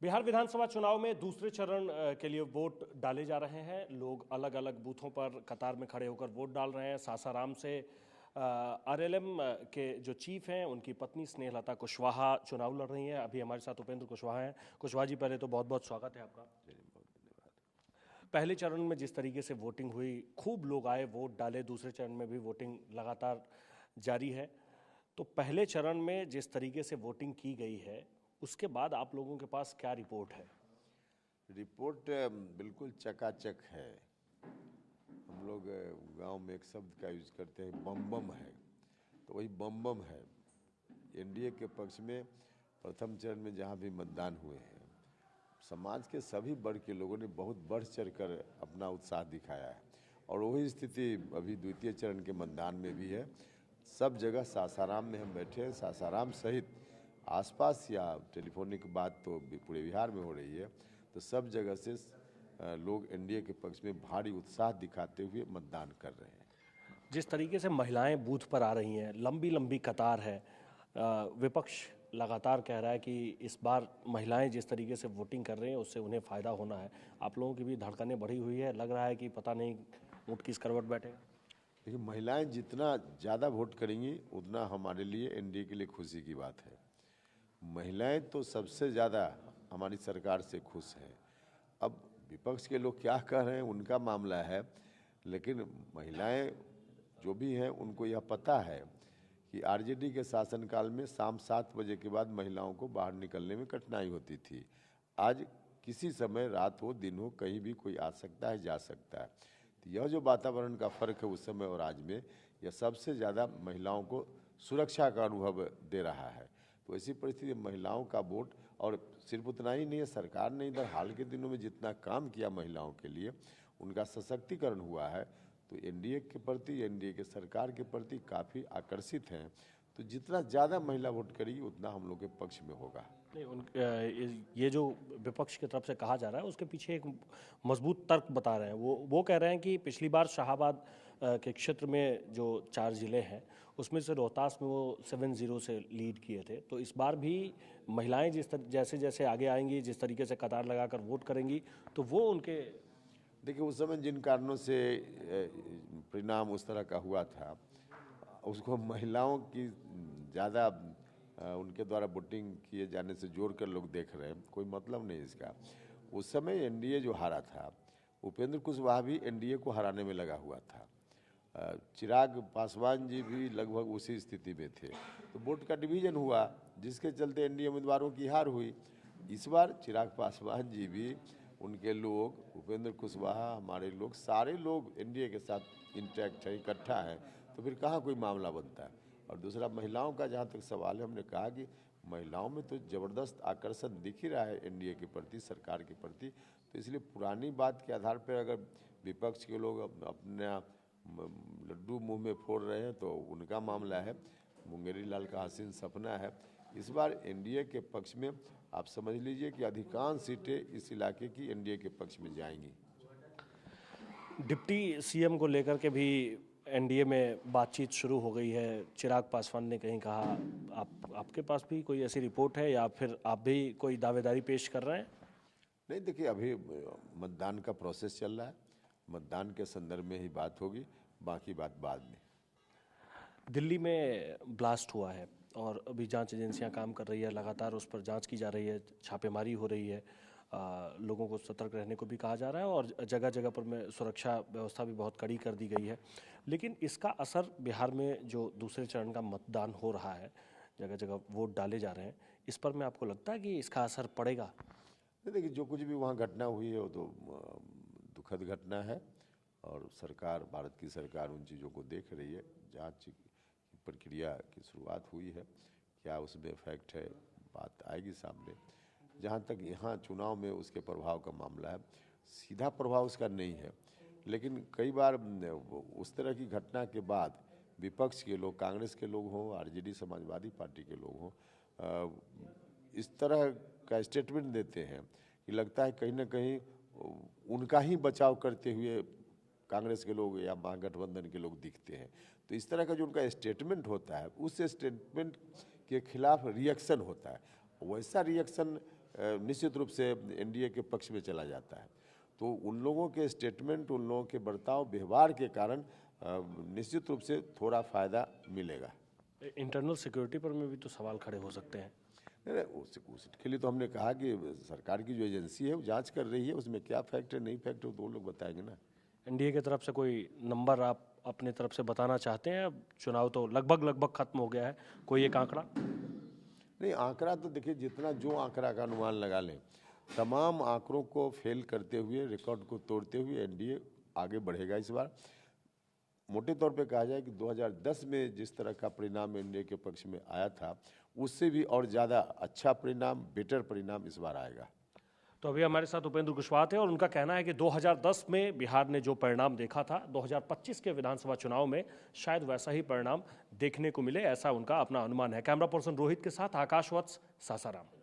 बिहार विधानसभा चुनाव में दूसरे चरण के लिए वोट डाले जा रहे हैं। लोग अलग अलग बूथों पर कतार में खड़े होकर वोट डाल रहे हैं। सासाराम से आरएलएम के जो चीफ हैं उनकी पत्नी स्नेहलता कुशवाहा चुनाव लड़ रही हैं। अभी हमारे साथ उपेंद्र कुशवाहा हैं। कुशवाहा जी, पहले तो बहुत बहुत स्वागत है आपका। पहले चरण में जिस तरीके से वोटिंग हुई, खूब लोग आए, वोट डाले। दूसरे चरण में भी वोटिंग लगातार जारी है। तो पहले चरण में जिस तरीके से वोटिंग की गई है, उसके बाद आप लोगों के पास क्या रिपोर्ट है? रिपोर्ट बिल्कुल चकाचक है। हम लोग गांव में एक शब्द का यूज करते हैं, बम बम है, तो वही बम बम है। एनडीए के पक्ष में प्रथम चरण में जहां भी मतदान हुए हैं, समाज के सभी वर्ग के लोगों ने बहुत बढ़ चढ़ कर अपना उत्साह दिखाया है। और वही स्थिति अभी द्वितीय चरण के मतदान में भी है। सब जगह सासाराम में हम बैठे हैं, सासाराम सहित आसपास या टेलीफोनिक बात तो पूरे बिहार में हो रही है, तो सब जगह से लोग एनडीए के पक्ष में भारी उत्साह दिखाते हुए मतदान कर रहे हैं। जिस तरीके से महिलाएं बूथ पर आ रही हैं, लंबी लंबी कतार है, विपक्ष लगातार कह रहा है कि इस बार महिलाएं जिस तरीके से वोटिंग कर रही हैं उससे उन्हें फ़ायदा होना है। आप लोगों की भी धड़कनें बढ़ी हुई है, लग रहा है कि पता नहीं ऊँट किस करवट बैठेगा। देखिए, महिलाएं जितना ज़्यादा वोट करेंगी उतना हमारे लिए एनडीए के लिए खुशी की बात है। महिलाएं तो सबसे ज़्यादा हमारी सरकार से खुश हैं। अब विपक्ष के लोग क्या कह रहे हैं उनका मामला है, लेकिन महिलाएं जो भी हैं उनको यह पता है कि आरजेडी के शासनकाल में शाम 7 बजे के बाद महिलाओं को बाहर निकलने में कठिनाई होती थी। आज किसी समय, रात हो दिन हो, कहीं भी कोई आ सकता है, जा सकता है। तो यह जो वातावरण का फर्क है उस समय और आज में, यह सबसे ज़्यादा महिलाओं को सुरक्षा का अनुभव दे रहा है। तो ऐसी परिस्थिति में महिलाओं का वोट, और सिर्फ उतना ही नहीं है, सरकार ने इधर हाल के दिनों में जितना काम किया महिलाओं के लिए, उनका सशक्तिकरण हुआ है, तो एनडीए के प्रति, एनडीए के सरकार के प्रति काफ़ी आकर्षित हैं। तो जितना ज़्यादा महिला वोट करेगी उतना हम लोग के पक्ष में होगा। नहीं, ये जो विपक्ष की तरफ से कहा जा रहा है उसके पीछे एक मजबूत तर्क बता रहे हैं। वो कह रहे हैं कि पिछली बार शाहाबाद के क्षेत्र में जो 4 ज़िले हैं उसमें से रोहतास में वो 7-0 से लीड किए थे। तो इस बार भी महिलाएं जैसे जैसे आगे आएंगी, जिस तरीके से कतार लगाकर वोट करेंगी, तो वो उनके... देखिए, उस समय जिन कारणों से परिणाम उस तरह का हुआ था, उसको महिलाओं की ज़्यादा उनके द्वारा वोटिंग किए जाने से जोड़ कर लोग देख रहे हैं, कोई मतलब नहीं इसका। उस समय एनडीए जो हारा था, उपेंद्र कुशवाहा भी एनडीए को हराने में लगा हुआ था। चिराग पासवान जी भी लगभग उसी स्थिति में थे। तो वोट का डिवीजन हुआ, जिसके चलते एनडीए उम्मीदवारों की हार हुई। इस बार चिराग पासवान जी भी, उनके लोग, उपेंद्र कुशवाहा, हमारे लोग, सारे लोग एनडीए के साथ इंटैक्ट है, इकट्ठा है, तो फिर कहाँ कोई मामला बनता है। और दूसरा, महिलाओं का जहाँ तक सवाल है, हमने कहा कि महिलाओं में तो ज़बरदस्त आकर्षण दिख ही रहा है एनडीए के प्रति, सरकार के प्रति। तो इसलिए पुरानी बात के आधार पर अगर विपक्ष के लोग अपना लड्डू मुंह में फोड़ रहे हैं तो उनका मामला है, मुंगेरी लाल का हसीन सपना है। इस बार एनडीए के पक्ष में आप समझ लीजिए कि अधिकांश सीटें इस इलाके की एनडीए के पक्ष में जाएंगी। डिप्टी सीएम को लेकर के भी एनडीए में बातचीत शुरू हो गई है। चिराग पासवान ने कहीं कहा, आपके पास भी कोई ऐसी रिपोर्ट है या फिर आप भी कोई दावेदारी पेश कर रहे हैं? नहीं, देखिए, अभी मतदान का प्रोसेस चल रहा है, मतदान के संदर्भ में ही बात होगी, बाकी बात बाद में। दिल्ली में ब्लास्ट हुआ है और अभी जांच एजेंसियां काम कर रही है, लगातार उस पर जांच की जा रही है, छापेमारी हो रही है। लोगों को सतर्क रहने को भी कहा जा रहा है और जगह जगह पर में सुरक्षा व्यवस्था भी बहुत कड़ी कर दी गई है। लेकिन इसका असर बिहार में जो दूसरे चरण का मतदान हो रहा है, जगह जगह वोट डाले जा रहे हैं, इस पर में आपको लगता है कि इसका असर पड़ेगा? देखिए, जो कुछ भी वहाँ घटना हुई है वो तो दुखद घटना है, और सरकार, भारत की सरकार उन चीज़ों को देख रही है। जांच की प्रक्रिया की शुरुआत हुई है, क्या उसमें इफेक्ट है, बात आएगी सामने। जहाँ तक यहाँ चुनाव में उसके प्रभाव का मामला है, सीधा प्रभाव उसका नहीं है, लेकिन कई बार उस तरह की घटना के बाद विपक्ष के लोग, कांग्रेस के लोग हों, आरजेडी समाजवादी पार्टी के लोग हों, इस तरह का स्टेटमेंट देते हैं कि लगता है कहीं ना कहीं उनका ही बचाव करते हुए कांग्रेस के लोग या महागठबंधन के लोग दिखते हैं। तो इस तरह का जो उनका स्टेटमेंट होता है, उस स्टेटमेंट के खिलाफ रिएक्शन होता है। वैसा रिएक्शन निश्चित रूप से एनडीए के पक्ष में चला जाता है। तो उन लोगों के स्टेटमेंट, उन लोगों के बर्ताव व्यवहार के कारण निश्चित रूप से थोड़ा फायदा मिलेगा। इंटरनल सिक्योरिटी पर में भी तो सवाल खड़े हो सकते हैं। नहीं, उसके लिए तो हमने कहा कि सरकार की जो एजेंसी है वो जांच कर रही है, उसमें क्या फैक्ट है नहीं फैक्ट है तो वो लोग बताएंगे ना। एनडीए की तरफ से कोई नंबर आप अपने तरफ से बताना चाहते हैं? अब चुनाव तो लगभग खत्म हो गया है, कोई एक आंकड़ा? नहीं, आंकड़ा तो देखिए, जितना जो आंकड़ा का अनुमान लगा लें, तमाम आंकड़ों को फेल करते हुए, रिकॉर्ड को तोड़ते हुए एनडीए आगे बढ़ेगा इस बार। मोटे तौर पे कहा जाए कि 2010 में जिस तरह का परिणाम एनडीए के पक्ष में आया था, उससे भी और ज़्यादा अच्छा परिणाम, बेटर परिणाम इस बार आएगा। तो अभी हमारे साथ उपेंद्र कुशवाहा थे और उनका कहना है कि 2010 में बिहार ने जो परिणाम देखा था, 2025 के विधानसभा चुनाव में शायद वैसा ही परिणाम देखने को मिले, ऐसा उनका अपना अनुमान है। कैमरा पर्सन रोहित के साथ आकाश वत्स, सासाराम।